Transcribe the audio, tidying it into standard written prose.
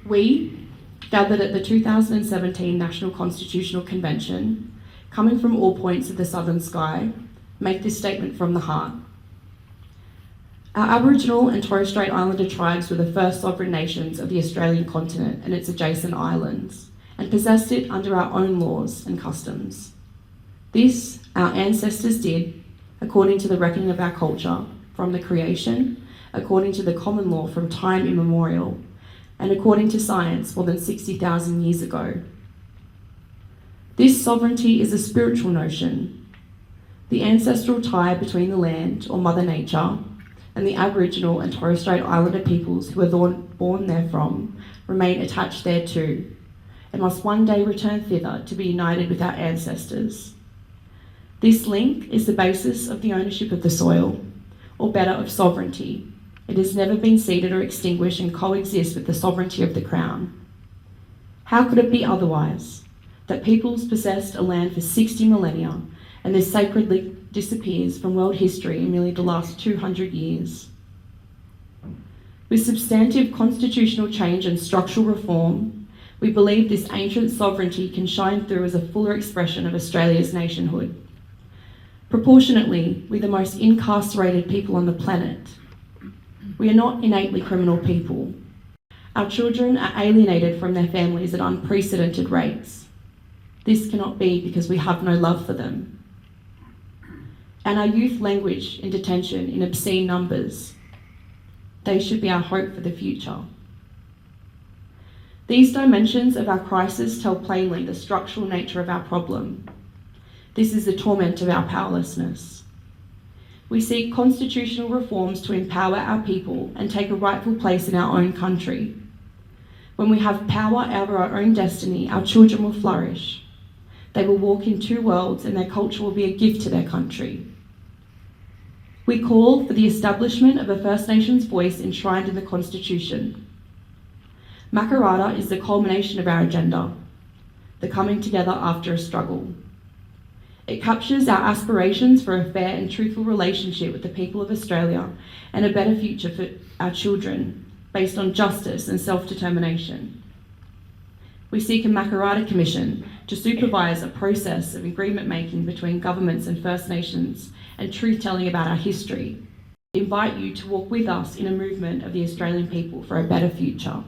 We, gathered at the 2017 National Constitutional Convention, coming from all points of the southern sky, make this statement from the heart. Our Aboriginal and Torres Strait Islander tribes were the first sovereign nations of the Australian continent and its adjacent islands, and possessed it under our own laws and customs. This, our ancestors did, according to the reckoning of our culture, from the creation, according to the common law from time immemorial, and according to science more than 60,000 years ago. This sovereignty is a spiritual notion. The ancestral tie between the land, or Mother Nature, and the Aboriginal and Torres Strait Islander peoples who were born therefrom remain attached thereto, and must one day return thither to be united with our ancestors. This link is the basis of the ownership of the soil, or better, of sovereignty. It has never been ceded or extinguished and coexists with the sovereignty of the Crown. How could it be otherwise? That peoples possessed a land for 60 millennia, and this sacredly disappears from world history in merely the last 200 years. With substantive constitutional change and structural reform, we believe this ancient sovereignty can shine through as a fuller expression of Australia's nationhood. Proportionately, we're the most incarcerated people on the planet. We are not innately criminal people. Our children are alienated from their families at unprecedented rates. This cannot be because we have no love for them. And our youth languish in detention in obscene numbers. They should be our hope for the future. These dimensions of our crisis tell plainly the structural nature of our problem. This is the torment of our powerlessness. We seek constitutional reforms to empower our people and take a rightful place in our own country. When we have power over our own destiny, our children will flourish. They will walk in two worlds and their culture will be a gift to their country. We call for the establishment of a First Nations voice enshrined in the Constitution. Makarrata is the culmination of our agenda, the coming together after a struggle. It captures our aspirations for a fair and truthful relationship with the people of Australia and a better future for our children, based on justice and self-determination. We seek a Makarrata Commission to supervise a process of agreement making between governments and First Nations and truth-telling about our history. We invite you to walk with us in a movement of the Australian people for a better future.